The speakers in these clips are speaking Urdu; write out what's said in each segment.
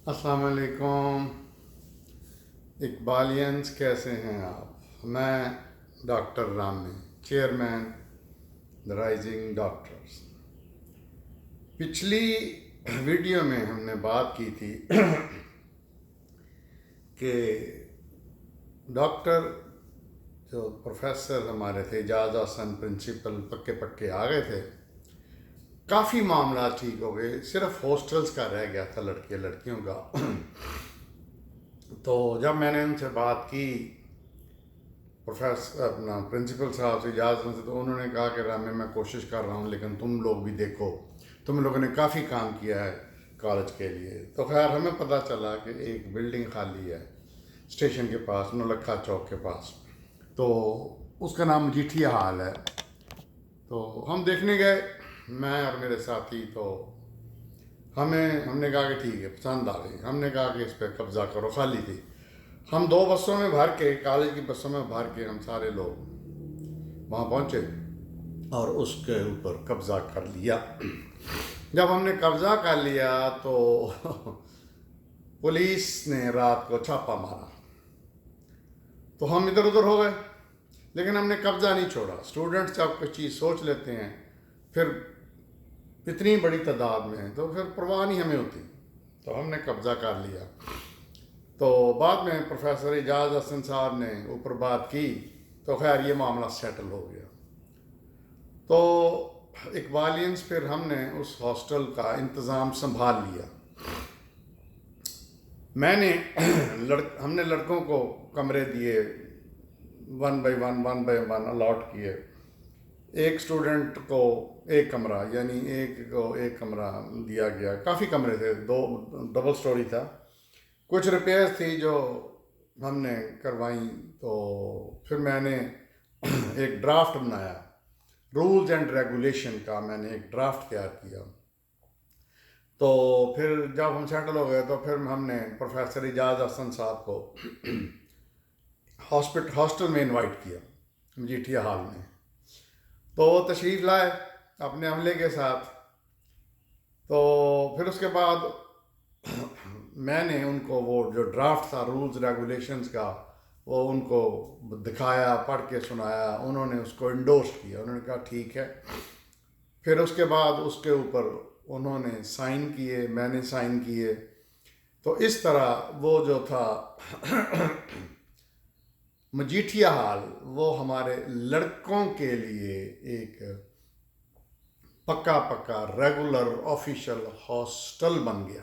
السلام علیکم اقبالینس، کیسے ہیں آپ؟ میں doctor Rami, chairman the rising doctors. پچھلی ویڈیو میں ہم نے بات کی تھی کہ ڈاکٹر جو پروفیسر ہمارے تھے، اعجاز احسن پرنسپل پکے آ گئے تھے، کافی معاملات ٹھیک ہو گئے، صرف ہاسٹلز کا رہ گیا تھا، لڑکیوں کا۔ تو جب میں نے ان سے بات کی پروفیسر اپنا پرنسپل صاحب سے، اجازت سے، تو انہوں نے کہا کہ رامی میں کوشش کر رہا ہوں، لیکن تم لوگ بھی دیکھو، تم لوگوں نے کافی کام کیا ہے کالج کے لیے۔ تو خیر ہمیں پتہ چلا کہ ایک بلڈنگ خالی ہے اسٹیشن کے پاس، نولکھا چوک کے پاس، تو اس کا نام مجیٹھیا ہال ہے۔ تو ہم دیکھنے گئے، میں اور میرے ساتھی۔ تو ہم نے کہا کہ ٹھیک ہے، پسند آ گئی۔ ہم نے کہا کہ اس پہ قبضہ کرو، خالی تھی۔ ہم 2 بسوں میں بھر کے، کالج کی بسوں میں بھر کے، ہم سارے لوگ وہاں پہنچے اور اس کے اوپر قبضہ کر لیا۔ جب ہم نے قبضہ کر لیا تو پولیس نے رات کو چھاپہ مارا، تو ہم ادھر ادھر ہو گئے، لیکن ہم نے قبضہ نہیں چھوڑا۔ اسٹوڈنٹس جب کوئی چیز سوچ لیتے ہیں، پھر اتنی بڑی تعداد میں تو پھر پرواہ نہیں ہمیں ہوتی، تو ہم نے قبضہ کر لیا۔ تو بعد میں پروفیسر اعجاز احسن صاحب نے اوپر بات کی، تو خیر یہ معاملہ سیٹل ہو گیا۔ تو اقبالینس پھر ہم نے اس ہاسٹل کا انتظام سنبھال لیا۔ ہم نے لڑکوں کو کمرے دیے، 1 بائی 1 الاٹ کیے۔ ایک اسٹوڈنٹ کو ایک کمرہ، یعنی ایک کو ایک کمرہ دیا گیا۔ کافی کمرے تھے، 2 ڈبل سٹوری تھا۔ کچھ ریپیئرز تھی جو ہم نے کروائیں۔ تو پھر میں نے ایک ڈرافٹ بنایا، رولز اینڈ ریگولیشن کا میں نے ایک ڈرافٹ تیار کیا۔ تو پھر جب ہم سیٹل ہو گئے تو پھر ہم نے پروفیسر اعجاز احسن صاحب کو ہاسٹل میں انوائٹ کیا، مجیٹھیا ہال میں۔ تو وہ تشریف لائے اپنے عملے کے ساتھ۔ تو پھر اس کے بعد میں نے ان کو وہ جو ڈرافٹ تھا رولز ریگولیشنز کا، وہ ان کو دکھایا، پڑھ کے سنایا۔ انہوں نے اس کو انڈورس کیا، انہوں نے کہا ٹھیک ہے۔ پھر اس کے بعد اس کے اوپر انہوں نے سائن کیے، میں نے سائن کیے۔ تو اس طرح وہ جو تھا مجیٹھیا ہال، وہ ہمارے لڑکوں کے لیے ایک پکا ریگولر آفیشل ہاسٹل بن گیا۔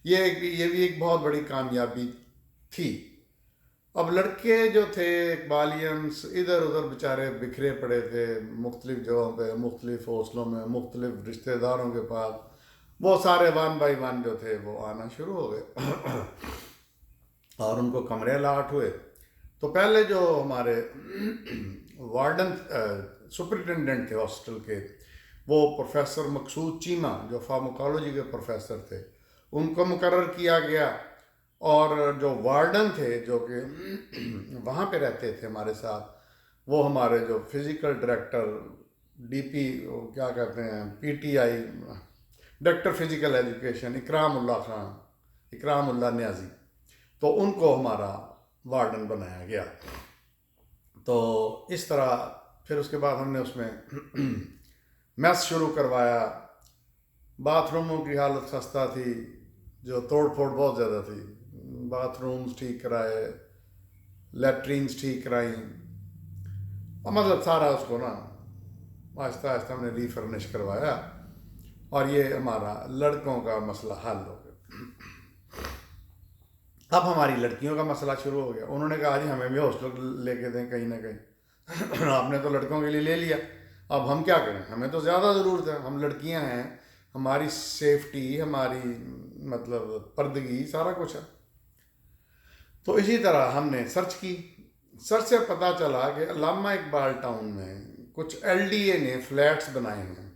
یہ بھی ایک بہت بڑی کامیابی تھی۔ اب لڑکے جو تھے اقبالینس، ادھر ادھر بیچارے بکھرے پڑے تھے، مختلف جگہوں پہ، مختلف ہاسٹلوں میں، مختلف رشتہ داروں کے پاس۔ وہ سارے 1 بائی 1 جو تھے وہ آنا شروع ہو گئے اور ان کو کمرے الاٹ ہوئے۔ تو پہلے جو ہمارے وارڈن سپرنٹینڈنٹ تھے ہاسٹل کے، وہ پروفیسر مقصود چیمہ، جو فارماکالوجی کے پروفیسر تھے، ان کو مقرر کیا گیا۔ اور جو وارڈن تھے، جو کہ وہاں پہ رہتے تھے ہمارے ساتھ، وہ ہمارے جو فزیکل ڈائریکٹر، ڈی پی، کیا کہتے ہیں، P T I, director physical education, Ikramullah Niazi, تو ان کو ہمارا وارڈن بنایا گیا۔ تو اس طرح پھر اس کے بعد ہم نے اس میں میس شروع کروایا۔ باتھ روموں کی حالت خستہ تھی، جو توڑ پھوڑ بہت زیادہ تھی۔ باتھ رومز ٹھیک کرائے، لیٹرینز ٹھیک کرائیں، اور مطلب سارا اس کو نا آہستہ آہستہ ہم نے ری فرنش کروایا، اور یہ ہمارا لڑکوں کا مسئلہ حل ہو گیا۔ اب ہماری لڑکیوں کا مسئلہ شروع ہو گیا۔ انہوں نے کہا جی ہمیں بھی ہاسٹل لے کے دیں کہیں نہ کہیں، آپ نے تو لڑکوں کے لیے لے لیا، اب ہم کیا کریں، ہمیں تو زیادہ ضرورت ہے، ہم لڑکیاں ہیں، ہماری سیفٹی، ہماری مطلب پردگی، سارا کچھ ہے۔ تو اسی طرح ہم نے سرچ سے پتہ چلا کہ علامہ اقبال ٹاؤن میں کچھ ایل ڈی اے نے فلیٹس بنائے ہیں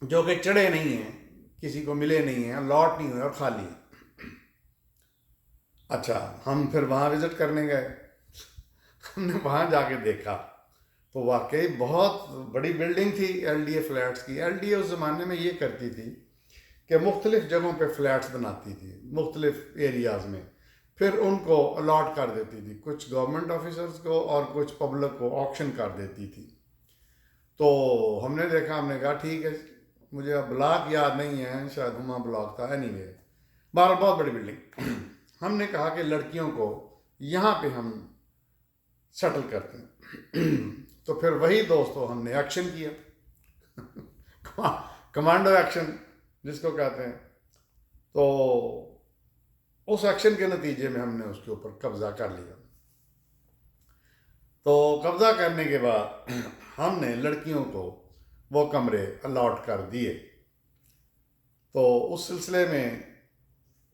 جو کہ چڑھے نہیں ہیں، کسی کو ملے نہیں ہیں، الاٹ نہیں ہوئے اور خالی ہیں۔ اچھا، ہم پھر وہاں وزٹ کرنے گئے۔ ہم نے وہاں جا کے دیکھا تو واقعی بہت بڑی بلڈنگ تھی ایل ڈی اے فلیٹس کی۔ ایل ڈی اے اس زمانے میں یہ کرتی تھی کہ مختلف جگہوں پہ فلیٹس بناتی تھی مختلف ایریاز میں، پھر ان کو الاٹ کر دیتی تھی، کچھ گورنمنٹ آفیسرز کو اور کچھ پبلک کو آکشن کر دیتی تھی۔ تو ہم نے دیکھا، ہم نے کہا ٹھیک ہے، مجھے اب بلاک یاد نہیں ہے، شاید ہما بلاک تھا، اینی وے بہرحال بہت بڑی بلڈنگ۔ ہم نے کہا کہ لڑکیوں کو یہاں پہ ہم سیٹل کرتے ہیں۔ تو پھر وہی دوستو ہم نے ایکشن کیا، کمانڈو ایکشن جس کو کہتے ہیں۔ تو اس ایکشن کے نتیجے میں ہم نے اس کے اوپر قبضہ کر لیا۔ تو قبضہ کرنے کے بعد ہم نے لڑکیوں کو وہ کمرے الاٹ کر دیے۔ تو اس سلسلے میں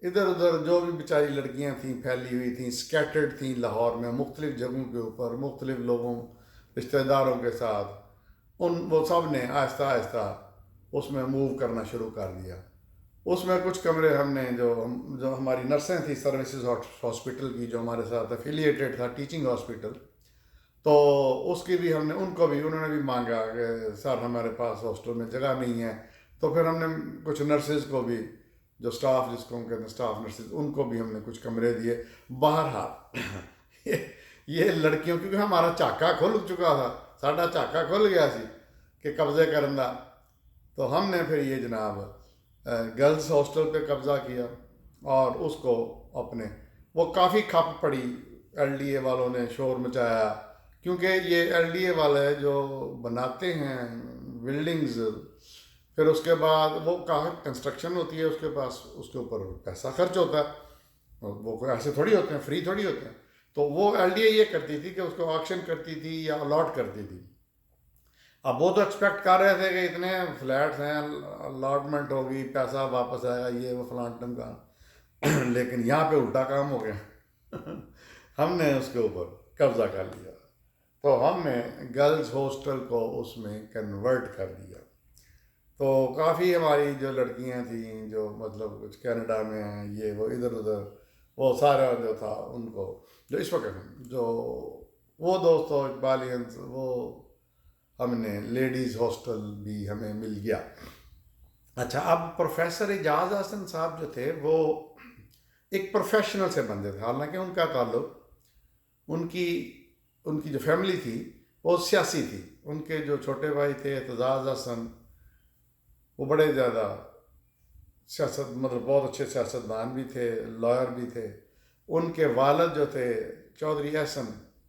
ادھر ادھر جو بھی بیچاری لڑکیاں تھیں پھیلی ہوئی تھیں، سکیٹرڈ تھیں لاہور میں مختلف جگہوں کے اوپر، مختلف لوگوں رشتہ داروں کے ساتھ، وہ سب نے آہستہ آہستہ اس میں موو کرنا شروع کر دیا۔ اس میں کچھ کمرے ہم نے جو ہماری نرسیں تھیں سروسز ہاسپٹل کی، جو ہمارے ساتھ افیلیٹڈ تھا ٹیچنگ ہاسپٹل، تو اس کی بھی ہم نے انہوں نے بھی مانگا کہ سر ہمارے پاس ہاسٹل میں جگہ نہیں ہے۔ تو پھر ہم نے کچھ نرسز کو بھی، جو سٹاف جس کو ہم کہتے ہیں سٹاف نرسز، ان کو بھی ہم نے کچھ کمرے دیے۔ بہرحال یہ لڑکیوں، کیونکہ ہمارا چاکا کھل چکا تھا، ساڈا چاکا کھل گیا سی کہ قبضے کرن دا، تو ہم نے پھر یہ جناب گرلز ہاسٹل پہ قبضہ کیا اور اس کو اپنے، وہ کافی کھپ پڑی، ایل ڈی اے والوں نے شور مچایا، کیونکہ یہ ایل ڈی اے والے جو بناتے ہیں بلڈنگز، پھر اس کے بعد وہ کافی کنسٹرکشن ہوتی ہے، اس کے پاس اس کے اوپر پیسہ خرچ ہوتا ہے، وہ کوئی ایسے تھوڑی ہوتے ہیں، فری تھوڑی ہوتے ہیں۔ تو وہ ایل ڈی اے یہ کرتی تھی کہ اس کو آکشن کرتی تھی یا الاٹ کرتی تھی۔ اب وہ تو ایکسپیکٹ کر رہے تھے کہ اتنے فلیٹس ہیں، الاٹمنٹ ہوگی، پیسہ واپس آئے گا، یہ وہ فلاں ٹم کا، لیکن یہاں پہ الٹا کام ہو گیا۔ ہم نے اس کے اوپر قبضہ کر لیا، تو ہم نے گرلز ہاسٹل کو اس میں کنورٹ کر دیا۔ تو کافی ہماری جو لڑکیاں تھیں، جو مطلب کچھ کینیڈا میں ہیں، یہ وہ ادھر ادھر، وہ سارا جو تھا ان کو، جو اس وقت جو وہ دوست ہو اقبالینس، وہ ہم نے لیڈیز ہاسٹل بھی ہمیں مل گیا۔ اچھا، اب پروفیسر اعجاز احسن صاحب جو تھے وہ ایک پروفیشنل سے بندے تھے، حالانکہ ان کا تعلق، ان کی جو فیملی تھی وہ سیاسی تھی۔ ان کے جو چھوٹے بھائی تھے اعتزاز احسن، وہ بڑے زیادہ سیاست، مطلب بہت اچھے سیاستدان بھی تھے، لائر بھی تھے۔ ان کے والد جو تھے چودھری احسن،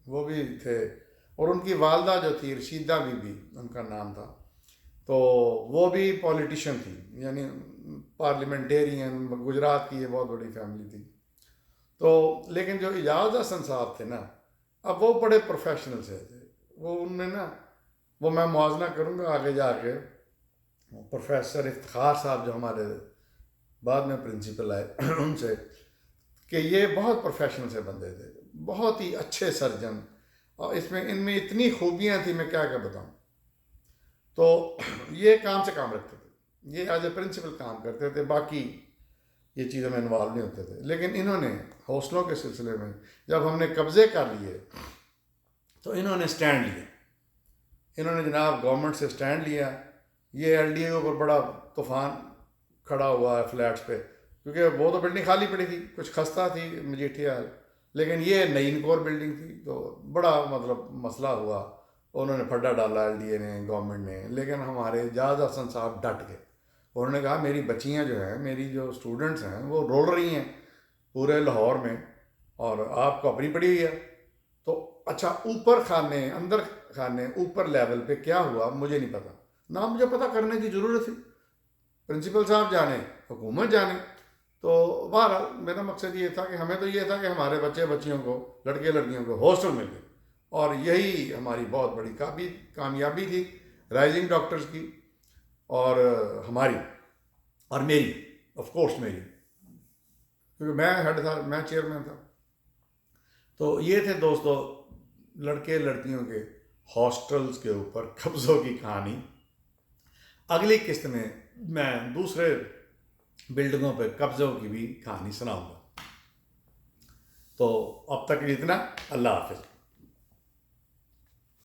وہ بھی تھے، اور ان کی والدہ جو تھی رشیدہ بی بی ان کا نام تھا، تو وہ بھی پولیٹیشین تھی، یعنی پارلیمنٹیرین، گجرات کی یہ بہت بڑی فیملی تھی۔ تو لیکن جو اعجاز احسن صاحب تھے نا، اب وہ بڑے پروفیشنل سے تھے، وہ ان میں نا، وہ میں موازنہ کروں گا آگے جا کے پروفیسر افتخار صاحب جو ہمارے بعد میں پرنسپل آئے ان سے، کہ یہ بہت پروفیشنل سے بندے تھے، بہت ہی اچھے سرجن، اور ان میں اتنی خوبیاں تھیں میں کیا بتاؤں۔ تو یہ کام سے کام رکھتے تھے، یہ ایز اے پرنسپل کام کرتے تھے، باقی یہ چیزوں میں انوالو نہیں ہوتے تھے۔ لیکن انہوں نے حوصلوں کے سلسلے میں جب ہم نے قبضے کر لیے تو انہوں نے سٹینڈ لیا، انہوں نے جناب گورنمنٹ سے سٹینڈ لیا۔ یہ ایل ڈی اے کے اوپر بڑا طوفان کھڑا ہوا ہے فلیٹس پہ، کیونکہ وہ تو بلڈنگ خالی پڑی تھی، کچھ خستہ تھی مجیٹھیا، لیکن یہ نئی انکور بلڈنگ تھی، تو بڑا مطلب مسئلہ ہوا، انہوں نے پھڈا ڈالا ایل ڈی اے نے، گورنمنٹ نے۔ لیکن ہمارے اعجاز احسن صاحب ڈٹ گئے، انہوں نے کہا میری بچیاں جو ہیں، میری جو اسٹوڈنٹس ہیں، وہ رول رہی ہیں پورے لاہور میں، اور آپ کو اپنی پڑی ہوئی ہے۔ تو اچھا، اوپر خانے، اندر خانے، اوپر لیول پہ کیا ہوا مجھے نہیں پتا، نہ مجھے پتہ کرنے کی ضرورت تھی، پرنسپل صاحب جانے، حکومت جانے۔ تو بہرحال میرا مقصد یہ تھا کہ ہمیں تو یہ تھا کہ ہمارے بچے بچیوں کو، لڑکے لڑکیوں کو ہاسٹل مل گئے، اور یہی ہماری بہت بڑی کامیابی تھی رائزنگ ڈاکٹرز کی، اور ہماری اور میری، آف کورس میری، کیونکہ میں ہیڈ تھا، میں چیئرمین تھا۔ تو یہ تھے دوستو لڑکے لڑکیوں کے ہاسٹلز کے اوپر قبضوں کی کہانی۔ اگلی قسط میں دوسرے بلڈنگوں پہ قبضوں کی بھی کہانی سناؤں گا۔ تو اب تک اتنا، اللہ حافظ۔